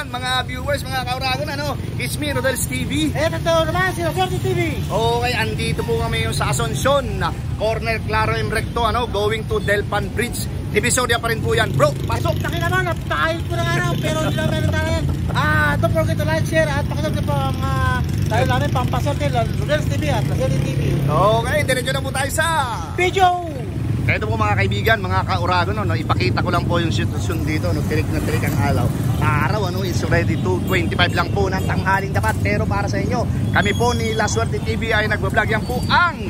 kaibigan, mga viewers, mga kauragon, ano? It's me, Rodel's TV. Ito naman, si Swerte TV. Okay, andito po kami sa Asuncion, corner Claro M Recto, ano? Going to Delpan Bridge. Divisoria pa rin po yan. Bro, pasok! Taki naman, napakayos po ng araw, pero hindi lang meron tayo yan. Don't forget to like, share, at pakisap po ang tayo namin pampasok nila, Rodel's TV at Swerte TV. Okay, diretso na po tayo sa video! Ito po mga kaibigan, mga kauragon, no, ipakita ko lang po yung sitwasyon dito, no, tirik na tirik ang araw, ano, it's already 2:25 lang po ng tanghaling dapat, pero para sa inyo, kami po ni La Suerte TV ay nagbablog. Yan po ang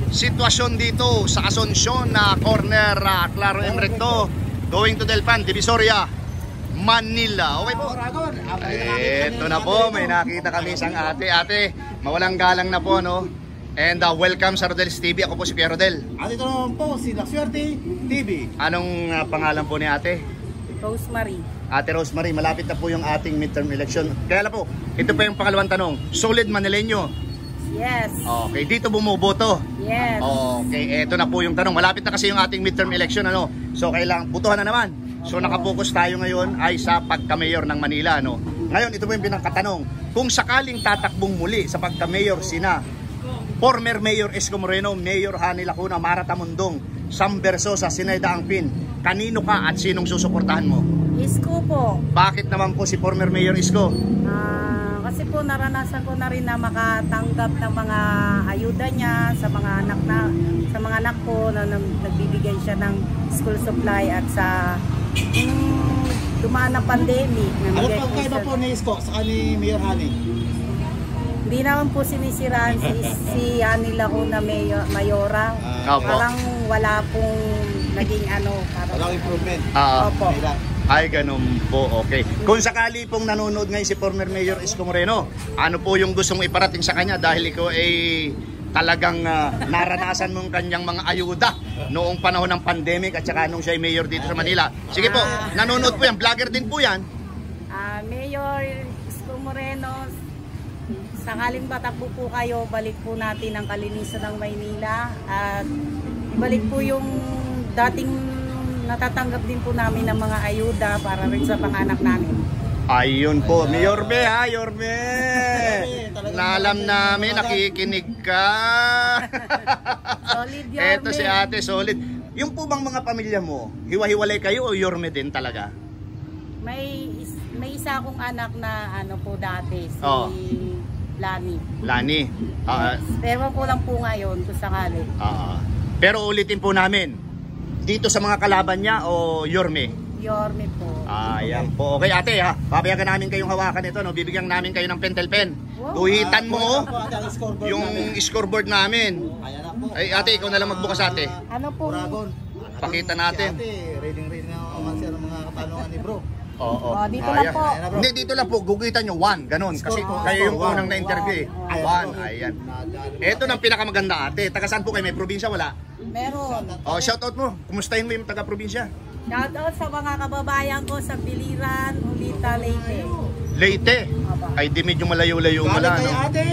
sitwasyon dito sa Asuncion na corner Claro M Recto, going to Delpan, Divisoria, Manila. Okay po. Ito na po, may nakita kami isang ate, mawalang galang na po, no. And welcome sa Rodel's TV. Ako po si Pierre Rodel. At ito naman po si La Suerte TV. Anong pangalan po ni ate? Rosemary. Ate Rosemary, malapit na po yung ating midterm election. Kaya po, ito po yung pangalawang tanong. Solid Manileño? Yes. Okay, dito bumuboto? Yes. Okay, ito na po yung tanong. Malapit na kasi yung ating midterm election, ano? So kailangan butuhan na naman. So nakapokus tayo ngayon ay sa pagka-mayor ng Manila, ano? Ngayon, ito po yung pinakatanong. Kung sakaling tatakbong muli sa pagka-mayor sina former Mayor Isko Moreno, Mayor Hani Lacuna, Mara Tamundong, Sam Versosa, Sinayda Angpin, kanino ka at sinong susuportahan mo? Isko po. Bakit naman po si former Mayor Isko? Kasi po naranasan ko na rin na makatanggap ng mga ayuda niya sa mga anak ko na nagbibigay siya ng school supply at sa dumaan na pandemic. Ano pa kaiba po ni Isko sa ni Mayor Hani? Hindi naman po sinisiraan si Hani Lacuna mayora. Parang wala pong naging walang improvement. Opo. Ay, ganun po, okay. Kung sakali pong nanonood ngayon si former Mayor Isko Moreno, ano po yung gusto mong iparating sa kanya dahil ikaw ay talagang naranasan mong kanyang mga ayuda noong panahon ng pandemic at saka nung siya ay mayor dito sa Manila. Sige po, nanonood po yan, vlogger din po yan. Mayor Isko Moreno, sakaling batakbo po kayo, balik po natin ang kalinisan ng Maynila at balik po yung dating natatanggap din po namin ng mga ayuda para rin sa panganak namin. Ayun po, Yorme ha, Yorme! Nalam namin, nakikinig ka! Solid, Yorme! Eto si ate, solid. Yung po bang mga pamilya mo, hiwa-hiwalay kayo o Yorme din talaga? May isa akong anak na po dati, si Lani. Pero po lang po ngayon kung sakali. Pero ulitin po namin, dito sa mga kalaban niya o Yorme? Yorme po. Ayan po. Okay ate ha, papayagan namin kayong hawakan ito, no? Bibigyan namin kayo ng pentel pen. Tuhitan mo yung scoreboard namin. Ay ate, ikaw na lang magbukas ate. Ano po? Pakita natin. Reading naman siya ng mga katanungan ni bro. Dito lang po. Hindi, dito lang po. Guguhitan nyo 1. Ganon. Kasi kayo yung unang na-interview eh. 1. Ayan. Ito ng pinakamaganda ate. Taga saan po kayo? May probinsya? Wala? Meron. Shoutout mo. Kumustahin mo yung taga-probinsya? Shoutout sa mga kababayan ko sa Biliran, Ulita, Leyte. Leyte? Ay di medyo malayo-layo pala. Galing kay ate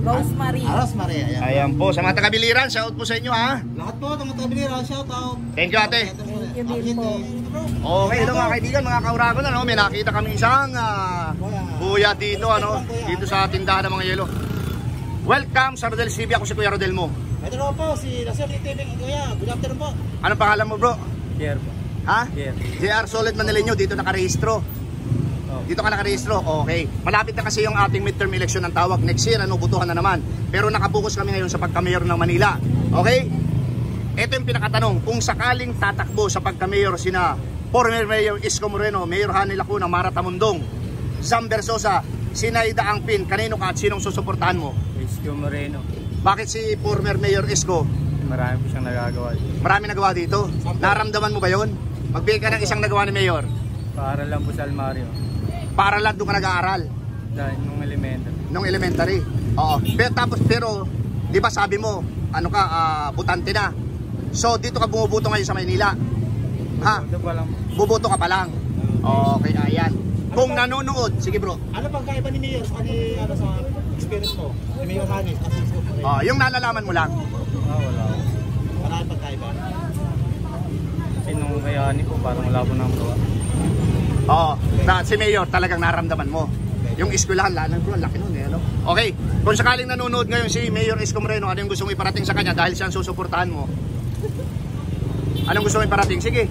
Rosemary. Rosemary, ayan. Ayan po. Sa mga taga-Biliran, shoutout po sa inyo ha. Lahat po ng mga taga-Biliran, shoutout. Thank you ate. Thank you din po. Okay, ito mga kaibigan, mga kauragon, may nakita kami isang buya dito, dito sa tindahan ng mga yelo. Welcome sa Rodel's TV. Ako si Kuya Rodel mo. Ito naman po, si La Suerte TV. Kuya, good afternoon po. Anong pangalan mo bro? Pierre po. Ha? Pierre. JR Solid Manileño, dito nakarehistro. Dito ka nakarehistro, okay. Malapit na kasi yung ating midterm election ng tawag. Next year, butuhan na naman. Pero nakapokus kami ngayon sa pagka-mayor ng Manila. Okay? Ito yung pinakatanong. Kung sakaling tatakbo sa pagka-mayor sina former Mayor Isko Moreno, Mayor Hani Lacuna, Mara Tamundong, Sam Versosa, Sinayda Angpin, kanino ka at sinong susuportahan mo? Isko Moreno. Bakit si former Mayor Isko? Marami po siyang nagagawa. Marami nagawa dito. Naramdaman mo ba yon? Magbigay ka ng isang nagawa ni Mayor. Para lang po sa Almario. Para lang doon ka nag-aaral? Dahil nung elementary. Nung elementary? Oo. Pero di ba sabi mo, butante na. So dito ka bumubuto ngayon sa Maynila? Ha? Bubuto ka pa lang? Okay, ayan. Kung nanonood, sige bro. Ano pang kaiba ni Mayor sa experience mo? Ni Mayor Hani? Yung nalalaman mo lang. Wala. Wala pang kaiba. Kasi nung kay Hani po, parang wala po nang gawa. Oo, si Mayor talagang naramdaman mo. Yung eskwelahan, laki nun eh, ano? Okay, kung sakaling nanonood ngayon si Mayor Isko Moreno, ano yung gusto mo iparating sa kanya dahil siya ang susuportahan mo? Anong gusto mo iparating? Sige.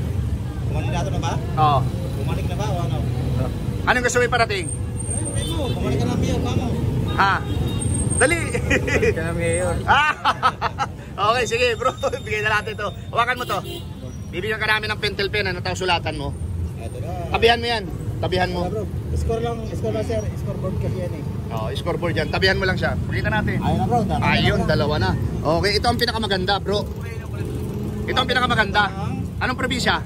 Kumandidato na ba? Oo. Bumalik na ba o ano? Anong gusto mo iparating? Bumalik ka na, Mayor, paano? Ha? Dali! Balik ka na, Mayor. Okay, sige bro, bigay na natin to. Hawakan mo to. Bibigyan ka namin ng pentel pen, ano tawag sulatan mo? Ito na. Tabihan mo yan. Tabihan mo. Bro, score lang sir, scoreboard kasi yan eh. Oh, scoreboard yan. Tabihan mo lang siya. Pakita natin. Ayun na bro, Ayun, dalawa na. Okay, ito ang pinakamaganda, bro. Ito ang pinakamaganda. Anong probinsya?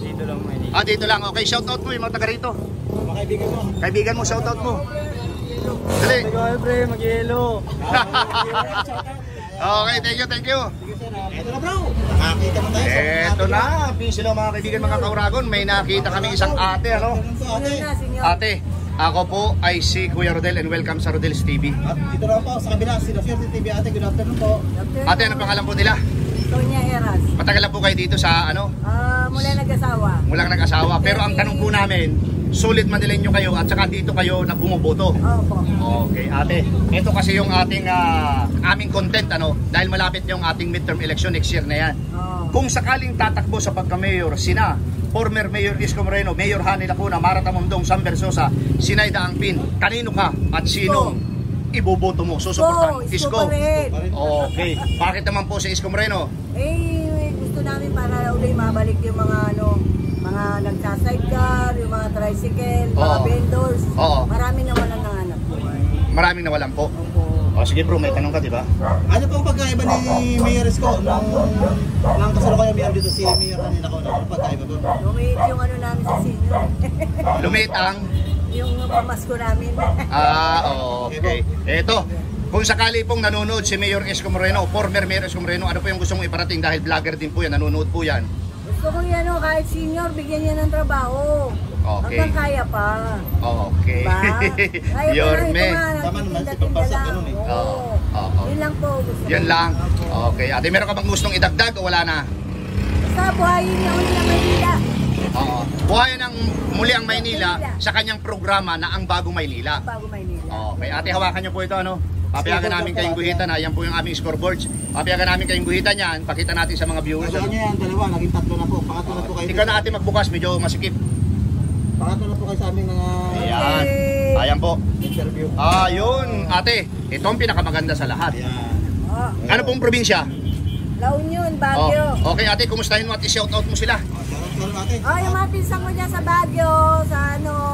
Dito lang, Manila. Dito lang. Okay, shoutout mo yung mga taga rito. Mga kaibigan mo. Kaibigan mo, shoutout mo. Dali. Ikaw, pre, mag-yelo. Okay, thank you, thank you. Ito na bro, nakakita mo tayo. Ito na, peace lang mga kaibigan, mga kauragon. May nakita kami isang ate, ano? Ate, ako po ay si Kuya Rodel and welcome sa Rodel's TV. At dito na po sa kabila, si Dr. TV ate, good afternoon po. Ate, ano pangalan po nila? Sonia Eras. Matagal na po kayo dito sa ano? Mula nag-asawa. Mulang nag-asawa. Pero ang tanong po namin, sulit Manileño kayo at saka dito kayo na bumuboto. Opo. Okay, ate. Ito kasi yung ating aming content, ano? Dahil malapit yung ating midterm election next year na yan. Oo. Kung sakaling tatakbo sa pagka-mayor, sina former Mayor Isko Moreno, Mayor Hani Lacuna, Marata Mundong, Sam Versosa, Sinayda Angpin, kanino ka at sino iboboto mo? Susuportahan? Isko pa rin. Okay. Bakit naman po si Isko Moreno? Gusto namin para ulit mabalik yung mga nagsa-sidecar, yung mga tricycle, mga Oo. vendors. Oo. Marami na walang nanganap buhay. Maraming nawalan po. Opo. Sige bro, may tanong ka, di ba? Ano pong pagkaiba ni Mayor Isko nang kasalukuyan Mayor dito si Mayor kanina ko? Ano pagkaiba po? Lumit yung ano namin sa senior. Lumit ang... yung pamasko namin. Okay. Eto, kung sakali pong nanonood si Mayor Isko Moreno, former Mayor Isko Moreno, ano po yung gusto mong iparating dahil vlogger din po yan, nanonood po yan? Gusto ko yan kahit senior, bigyan niya ng trabaho. Okay. Hanggang kaya pa. Okay. Diba? Kaya Yorme. Tama naman, si Pampasa, ganun eh. Oo. Yun lang po gusto ko. Yan lang. Okay. Ate, meron ka bang gustong idagdag o wala na? Sa buhayin niya ulit ang Maynila. Oo. Buhayan ng muli ang Maynila sa kanyang programa na ang Bagong Maynila. Bago Maynila. Okay. Ate, hawakan niyo po ito, ano? Papayagan namin kayong guhitan, ayan po yung aming scoreboards. Papayagan namin kayong guhitan yan, pakita natin sa mga viewers. Nagawa Ano? niya yan, dalawa, naging tatlo na po. Pangatlo na po kayo. Ikaw na ate magbukas, medyo masikip. Pangatlo na po kayo sa aming mga Ayan. Ayan po. interview. Ayun, ate. Ito ang pinakamaganda sa lahat. Ayan. Oh, Ano pong probinsya? La Union, Baguio. Okay ate, kumustahin mo at i-shoutout mo sila? Sarap natin. Yung mga pinsan ko dyan sa Baguio, sa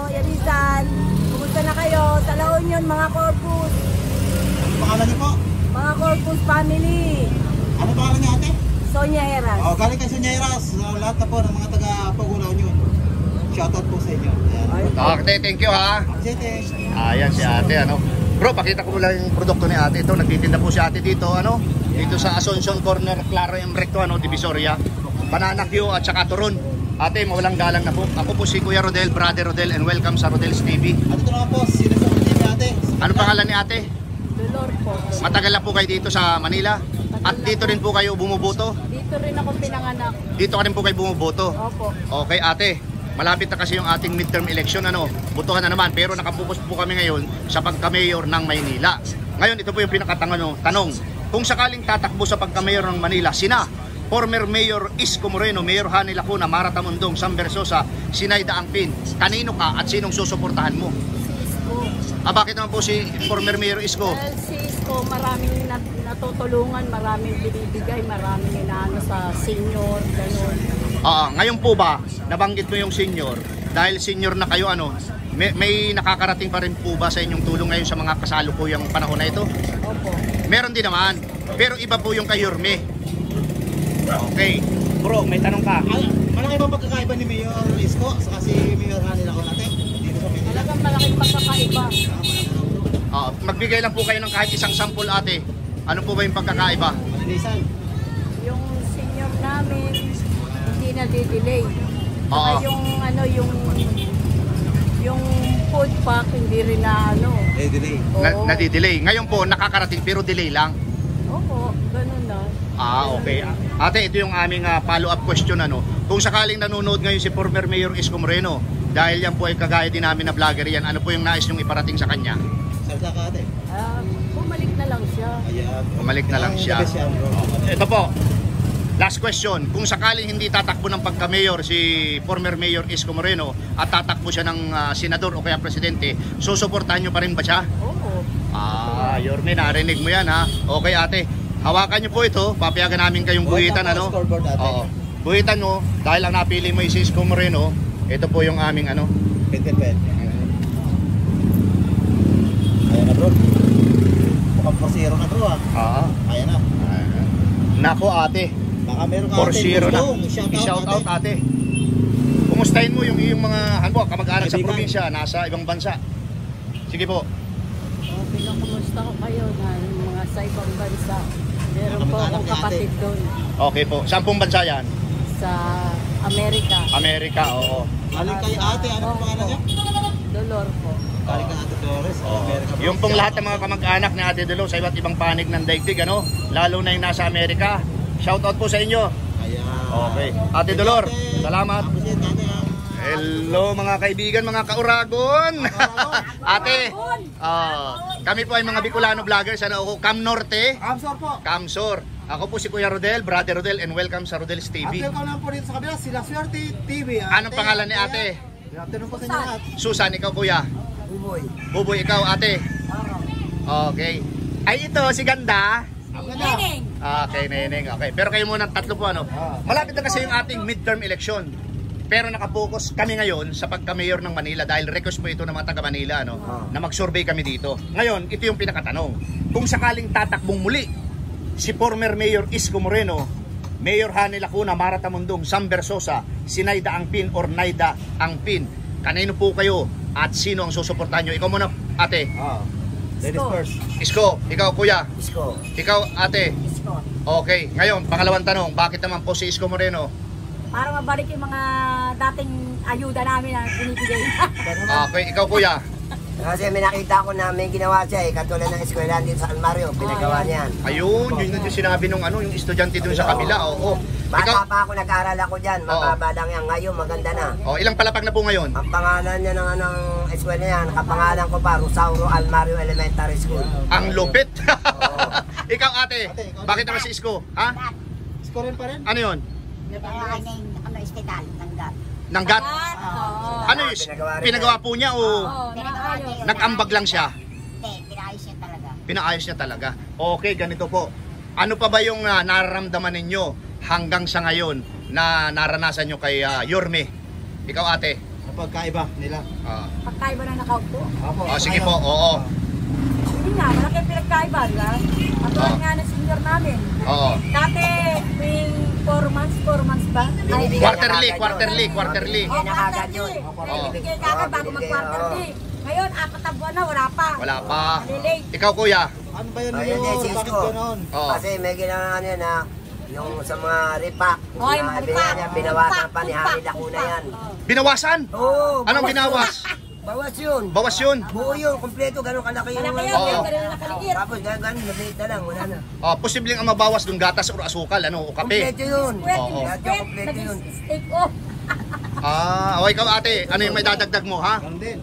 Yarisan. Kumusta na kayo? Sa La Union, mga Corpus. Ano pangalan niyo po? Mga Corpus family. Ano pangalan niya ate? Sonia Heras. Galing kay Sunyeras. Lahat na po ng mga taga-Pagulaw niyo. Shoutout po sa inyo. Ayan. Okay, thank you ha. Sete. Ayan si ate, ano. Bro, pakita ko lang yung produkto ni ate. Ito, nagtitinda po si ate dito, ano. Dito sa Asuncion Corner, Claro M. Recto, ano, Divisoria. Banana Q at saka Turon. Ate, mawalang galang na po. Ako po si Kuya Rodel, Brother Rodel, and welcome sa Rodel's TV. At ito na po, sino sa TV ate? Ano pangalan ni ate? Dolor po. Matagal na po kayo dito sa Manila. At dito rin po kayo bumuboto. Dito rin ako pinanganak. Dito ka rin po kayo bumuboto. Opo. Okay ate, malapit na kasi yung ating midterm election, ano, butuhan na naman, pero nakapokus po kami ngayon sa pagka-mayor ng Maynila. Ngayon, ito po yung tanong. Kung sakaling tatakbo sa pagka-mayor ng Manila, sina former Mayor Isko Moreno, Mayor Hani Lacuna, Marata Mundong, Sam Versosa, Sinayda Angpin, kanino ka at sinong susuportahan mo? Bakit naman po si former Mayor Isko? Dahil si Isko, maraming natutulungan, maraming binibigay, maraming inaano sa senior, gano'n. Ngayon po ba, nabanggit mo yung senior, dahil senior na kayo, ano, may nakakarating pa rin po ba sa inyong tulong ngayon sa mga kasalukuyang panahon na ito? Opo. Meron din naman, pero iba po yung kay Yorme. Okay. Bro, may tanong ka. Malaki ba pagkakaiba ni Mayor Isko sa si Mayor Hani Lacuna natin? Dito sa Manila. Talagang malaking pagkakaiba. Magbigay lang po kayo ng kahit isang sample ate. Ano po ba yung pagkakaiba? Manilisan. Yung senior namin, hindi na-delay. Saka Oo. yung food pack, hindi rin na ano. Delay. Oo. Nadidelay. Ngayon po, nakakarating pero delay lang. Opo, ganun na. Okay. Ate, ito yung aming follow-up question, ano. Kung sakaling nanonood ngayon si former Mayor Isko Moreno, dahil yan po ay kagaya din namin na vlogger yan, ano po yung nais nyong iparating sa kanya? Salsa ka ate. Bumalik na lang siya. Ayan. Bumalik na lang siya. The best yan, bro. Ito po, last question. Kung sakaling hindi tatakbo ng pagka-mayor si former Mayor Isko Moreno at tatakbo siya ng senador o kaya presidente, susuportahan nyo pa rin ba siya? Oo. Yorme, narinig mo yan ha. Okay ate, hawakan nyo po ito. Papayagan namin kayong buhitan, ano? Scoreboard ate. Oo. Buhitan nyo, dahil ang napili mo si Isko Moreno, ito po yung aming ano. Pet. Ayan na bro. Mukhang 4-0 na bro ah. Ayan na. Nako ate, Baka meron ka 4-0 na. I-shout I-shout out ate. ate. Kumustahin mo yung iyong mga kamag-anak sa Kaibigan. probinsya, nasa ibang bansa. Sige po. Pinakumusta ko kayo na yung mga sa ibang bansa. Meron po Kamag-anak akong ni ate. kapatid doon Okay po. Saan pong bansa yan? sa Amerika. Amerika, oo. Aling kay ate, ano ang pangalan niya? Dolor po. Aling kay ate Dolores. Amerika bro. Yung pong lahat ng mga kamag-anak ni Ate Delo sa iba't ibang panig ng daigdig, ano? Lalo na yung nasa Amerika. Shout out po sa inyo. Ayan. Okay. Ate Dolor, salamat. Appreciate ate ah. Hello mga kaibigan, mga kauragon. Ate, kami po ay mga Bicolano vloggers. Ano ako? Cam Norte, Kamsor po. Camsor. Ako po si Kuya Rodel, Brother Rodel, and welcome sa Rodel's At TV. welcome lang po dito sa kabila, Sila Swerte TV. Anong pangalan ni ate? Good afternoon po sa inyo lahat. Susan, ikaw kuya. Buboy. Buboy, ikaw ate. Okay. Ay ito, si Ganda. Ang ganda. Okay, Neneng. Okay. Pero kayo muna tatlo po ano. Malapit na kasi yung ating midterm election. Pero nakapokus kami ngayon sa pagka-mayor ng Manila dahil request po ito ng mga taga Manila ano, na mag-survey kami dito. Ngayon, ito yung pinakatanong. Kung sakaling tatakbong muli si former Mayor Isko Moreno, Mayor Hani Lacuna, Marata Mundong, Sam Bersosa, si Naida Angpin or Naida Angpin, kanino po kayo at sino ang susuportahan nyo? Ikaw muna ate. Ladies first. Isko, ikaw kuya. Isko. Ikaw ate. Okay, ngayon, pangalawang tanong, bakit naman po si Isko Moreno? Para mabalik yung mga dating ayuda namin na binibigay. Okay, ikaw kuya. Kasi may nakita ko na may ginawa siya katulad ng eskwelahan dito sa Almario, pinagawa niyan. Ayun, yun yung sinabi nung ano, yung estudyante dun sa kabila. Oo. Bata Ikaw, pa ako, nag-aaral ako dyan, mababa lang yan. Ngayon, maganda na. ilang palapag na po ngayon? Ang pangalan niya ng anong eskwela niya, nakapangalan ko pa, Rosauro Almario Elementary School. Ang lupit. Ikaw ate, bakit naman si Isko? Ha? Isko rin pa rin. Ano yun? Ano, hospital, tanggap. Nanggat? Ano yun? Pinagawa rin Pinagawa po niya o nag-ambag lang siya? Hindi, pinaayos niya talaga. Pinaayos niya talaga. Okay, ganito po. Ano pa ba yung nararamdaman ninyo hanggang sa ngayon na naranasan nyo kay Yorme? Ikaw ate. Ang pagkaiba nila. Pagkaiba na nakaupo. Apo. Sige po, oo. Hindi nga, malaki pinagkaiba, di ba? Ang nga na senior namin. Oo. Dati, tuwing 4 months ba? Binibigyan Quarterly, niya quarterly. Binibigyan niya kagad yun. Binibigay ka agad bago mag-quarterly. Ngayon, 4 na buwan na, wala pa. Wala pa. Nalilate. Ikaw kuya. Ano ba yun Ayun, yun? si Bakit Isko. ganon? Oo. Kasi may ginawa ano yan na yung sa mga ripak. Oy, mga ripak. Binawasan pa ni Hani Lacuna yan. Binawasan? Oo. Anong binawas? Bawas yun. Bawas yun. Buo yun, kompleto, gano'ng kalaki yung Malaki Oo. yun, ganun na nakaligid. Tapos gano'n, maliit na lang, wala na. Posibleng ang mabawas ng gatas o asukal, ano, o kape. Kompleto yun. Oo. Lahat yung kompleto yun. Steak off. O ikaw ate, ano yung may dadagdag mo, ha? Ganon din.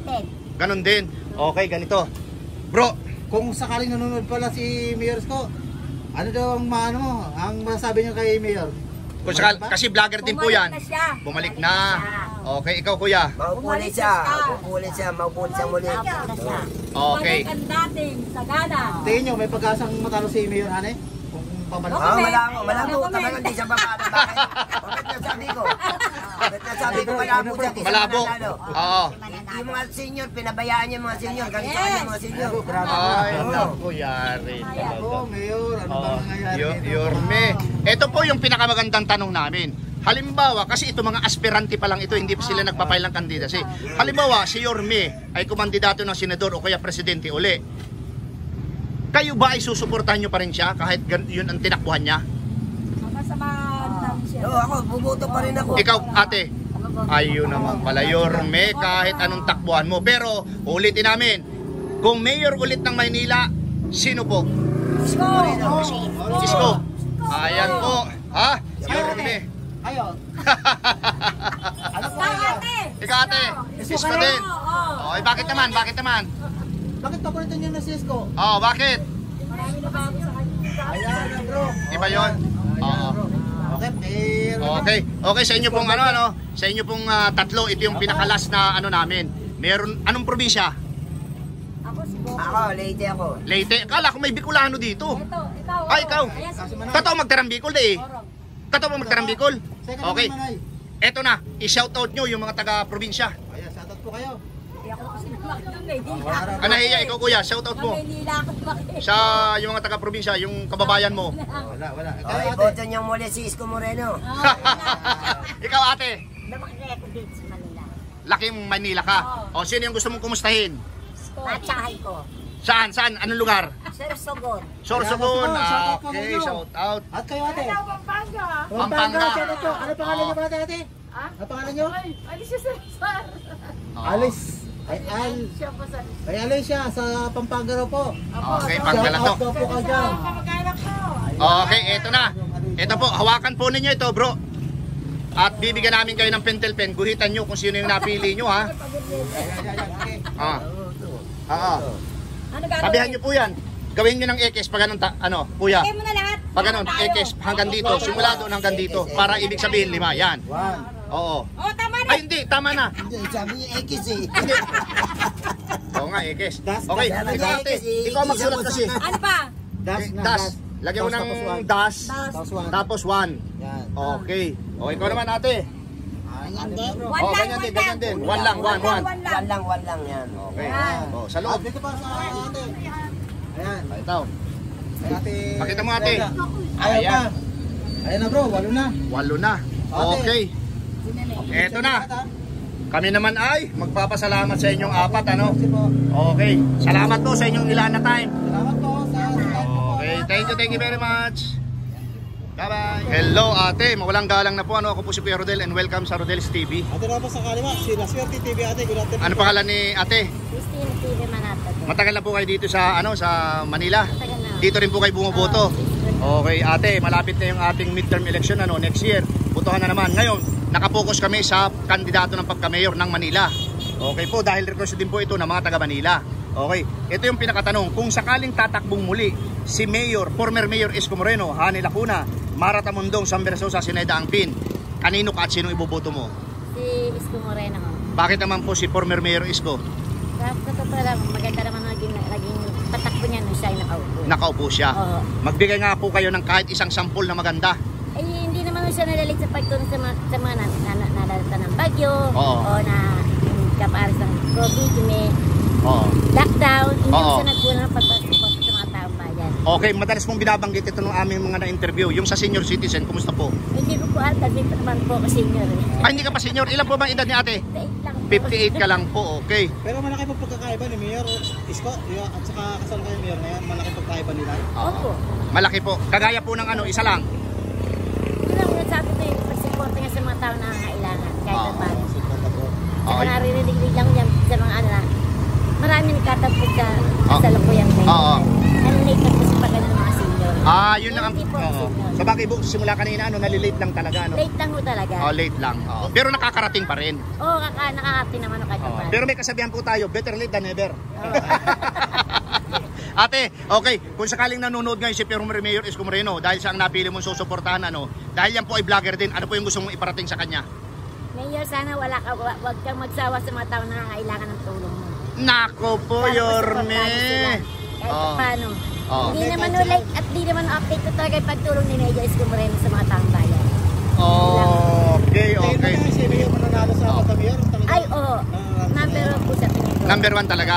Ganon din. Okay, ganito. Bro, Kung sakaling nanonood pala si Mayor Isko, ano daw ang maano mo? Ang masasabi niyo kay Mayor? kasi vlogger din po yan. Bumalik na siya. Bumalik na. Okay, ikaw kuya. Maupulit siya, maupulit siya muli. Okay. Bumalik ang dating sagana. Tingin niyo, may pag-asang matalo si Mayor Hane? Kung pabalik. Malabo, talagang hindi siya babala. Bakit? Bakit nasabi ko? Bakit nasabi ko malabo siya? Di siya Malabo. mananalo. Oo. Yung mga senior, pinabayaan niya yung mga senior. Ganito yung mga senior. Ay, naku, yari talaga. Oh, Mayor, ano ba nangyayari dito? Yorme. Ito po yung pinakamagandang tanong namin. Halimbawa, kasi ito mga aspirante pa lang ito, hindi pa sila nagpapail ng candidacy. Halimbawa, si Yorme ay kumandidato ng senador o kaya presidente uli. Kayo ba ay susuportahan nyo pa rin siya kahit yun ang tinakbuhan niya? Masama namin siya. Oo, ako, bubuto pa rin ako. Ikaw, ate, ayun naman pala, Yorme, kahit anong takbuhan mo. Pero, ulitin namin, kung mayor ulit ng Maynila, sino po? Isko. Isko. Ayan po. Ha? Yorme. Ayo. Ano po Ikaw kaya? ate. Ikaw ate. Isko din. Okay, bakit naman? Bakit naman? Bakit paborito niyo na si Isko? Oh, bakit? Marami na bago sa kanya. Ayan na bro. Iba yun? Oo. Okay, pero... Okay. Okay, sa inyo pong ano, sa inyo pong tatlo, ito yung pinakalas na ano namin. Meron, anong probinsya? Ako si Goku. Ako, late ako. Leyte. Kala ko may Bicolano dito. Ikaw. Ay, ikaw. Ayan si Totoo magtarang Bicol eh. Orong. Totoo magtarang Bicol. Second Okay. naman ay. Eto na, i-shoutout nyo yung mga taga-probinsya. Ayan, shoutout po kayo. Hindi ako kasi lumaki ng Maynila. Anahiya, ikaw kuya, shoutout mo. Maynila ako lumaki. Sa yung mga taga-probinsya, yung kababayan mo. Wala. Ikaw Okay, ate. boto niyo muli si Isko Moreno. Ikaw ate, Lumaki ako dito sa Manila. laking Manila ka. O sino yung gusto mong kumustahin? Matsahay ko. Saan? Saan? Anong lugar? Sorsogon. Sorsogon. Shoutout po Okay, ninyo. shoutout. At kayo ate. Pampanga. Pampanga. Shoutout po. Ano pangalan niyo ba ate? Ano pangalan niyo? Alicia Salazar. Alice. Siya po sa... Ay Alicia sa Pampanga raw po. Okay, Pampanga to. Shoutout daw po kayo dyan. Kamag-anak ko. Okay, eto na. Ito po, hawakan po ninyo ito bro. At bibigyan namin kayo ng pentel pen. Guhitan nyo kung sino yung napili nyo ha. Ano gagawin? Sabihan nyo po yan. Gawin nyo ng ekes pag ganun, ano, kuya. Kaya mo na lahat. Pag ganun, ekes hanggang dito. Simula doon hanggang dito. Para ibig sabihin 5. Yan. Oo. Oh, tama na. Ay, hindi. Tama na. Hindi, sabi niya X eh. Hindi. Oo nga, ekes. Okay, ikaw ate. Ikaw magsulat kasi. Ano pa? Das. Lagyan mo ng das. Tapos 1. Yan. Okay. O, ikaw naman ate. One Oh, lang, ganyan din, one ganyan din. lang. One lang, one. One lang yan. Okay. Oh, sa At loob. dito pa sa ate. Ayan. Ito. Ay ate. Pakita mo, ate. Ayaw Ayan. pa. Ayan na bro, 8 na. 8 na. Okay. Eto na. Kami naman ay magpapasalamat sa inyong 4, ano? Okay. Salamat po sa inyong ilan na time. Salamat po sa time po. Okay. Thank you very much. Bye-bye. Hello ate, mawalang galang na po. Ano, ako po si Kuya Rodel and welcome sa Rodel's TV. Ate na po sa kaliwa, si La Suerte TV ate. Good afternoon. Ano pangalan ni ate? Christine TV Manata. Matagal na po kayo dito sa sa Manila. Tagal na. Dito rin po kayo bumuboto. Okay ate, malapit na yung ating midterm election next year. Botohan na naman. Ngayon, nakapokus kami sa kandidato ng pagka-mayor ng Manila. Okay po, dahil request din po ito ng mga taga Manila. Okay, ito yung pinakatanong. Kung sakaling tatakbong muli si former Mayor Isko Moreno, Hani Lacuna, Mara Tamundong, San Bersosa, Sineda Angpin, kanino ka at sino iboboto mo? Si Isko Moreno. Bakit naman po si former Mayor Isko? Sa totoo lang, maganda naman naging tatakbo niya nung siya ay nakaupo. Nakaupo siya. Oo. Magbigay nga po kayo ng kahit isang sampul na maganda. Eh, hindi naman siya nalalig sa pagtulong sa mga nalalata ng bagyo Oo. o na kapares ng COVID, may Oo. lockdown. Hindi Oo. siya nagkulang ng pagpapasupport sa mga taong bayan. Okay, madalas pong binabanggit ito ng aming mga na-interview. Yung sa senior citizen, kumusta po? Hindi ko po alam, dito naman po ako senior. Ay, hindi ka pa senior. Ilan po ba ang edad ni ate? 58 ka lang po, okay. Pero malaki po pagkakaiba ni Mayor Isko at saka kasalukuyan Mayor na yan, malaki pagkakaiba nila. Opo. Malaki po. Kagaya po ng isa lang. Ito lang yung sabi ko yung pagsuporta niya sa mga taong nangangailangan. Kahit Oo. na paano. Saka Okay. naririnig lang yan sa mga ano na maraming katapos sa kasalukuyang ngayon. Oo. Nalilate na po sa pagano ng mga senior. Yun lang ang... Hindi po Oo. senior. Sa bagay po, simula kanina, nalilate lang talaga, no? Late lang po talaga. Late lang. Pero nakakarating pa rin. Oo, nakakati naman o kahit pa paano. Pero may kasabihan po tayo, better late than never. Ate, okay, kung sakaling nanonood ngayon si former Mayor Isko Moreno, dahil siya ang napili mong susuportahan, dahil yan po ay vlogger din, ano po yung gusto mong iparating sa kanya? Mayor, sana wag kang magsawa sa mga taong nangangailangan ng tulong mo. Nako po, Sana Yorme. masuportahan sila. Kahit pa paano. Oo. Hindi naman like at di naman update ko talaga yung pagtulong ni Mayor Isko Moreno sa mga taong bayan. Okay, Tingin okay. mo na si Mayor mananalo sa pagka-Mayor? Ay, oo. Number 1 po sa tingin ko. Number 1 talaga.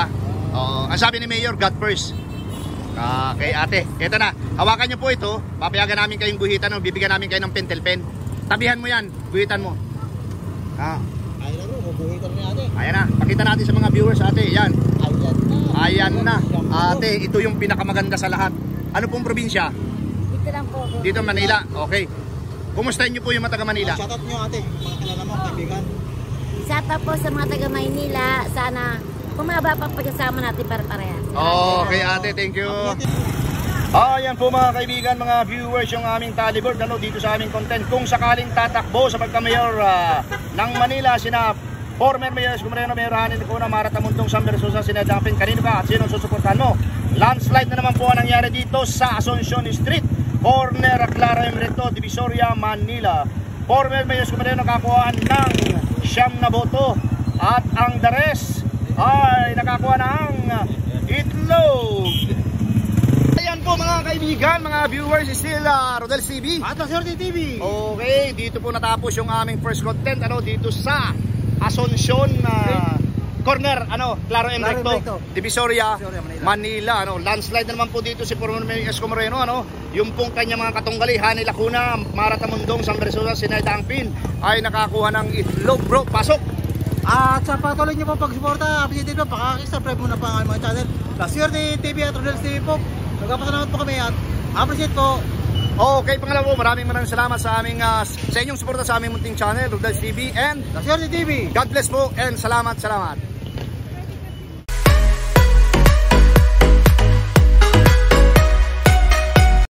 Ang sabi ni Mayor, God first. Okay, ate, eto na. Hawakan niyo po ito. Papayagan namin kayong guhitan. Bibigyan namin kayo ng pentel pen. Tabihan mo yan. Guhitan mo. Ay na bro, mabuhitan ni ate. Ayan na. Pakita natin sa mga viewers, ate. Yan. Ayan na. Ayan na. Ate, ito yung pinakamaganda sa lahat. Ano pong probinsya? Dito lang po ako. Dito, Manila. Okay. Kumustahin niyo po yung mga taga Manila? Shoutout nyo ate, mga kilala mo, kaibigan. Shout out po sa mga taga Maynila. Sana bumaba pa pagkasama natin para parehas. Okay, ate. Thank you. Ayan po mga kaibigan, mga viewers, yung aming tallyboard dito sa aming content. Kung sakaling tatakbo sa pagka-mayor ng Manila, sina Former Mayor Isko Moreno, Mayor Hanin Lacuna, Mara Tamundong, San Versosa, Sinedang Pin. Kanino ka at sino susuportahan mo? Landslide na naman po ang nangyari dito sa Asuncion Street, corner Clara Emerito, Divisoria, Manila. Former Mayor Isko Moreno nakakuha ng 9 na boto at ang the rest ay nakakuha ng itlog. Ayan po mga kaibigan, mga viewers, still Rodel TV At La Suerte TV. Okay, dito po natapos yung aming first content dito sa Asuncion corner Claro M. Recto, Divisoria, Manila. Landslide na naman po dito si Former Mayor Isko Moreno. Yung pong kanya mga katunggali, Hanin Lacuna, Mara Tamundong, San Versosa, Sinedang Pin ay nakakuha ng itlog, bro. Pasok! At sa patuloy niyo po pagsuporta, appreciate po, pakakisubscribe muna pa ang mga channel La Suerte TV at Rodel TV po. Nagpapasalamat po kami at appreciate po. Okay, pangalawa po, maraming salamat sa aming sa inyong suporta sa aming munting channel, Rodel TV and La Suerte TV. God bless po and salamat.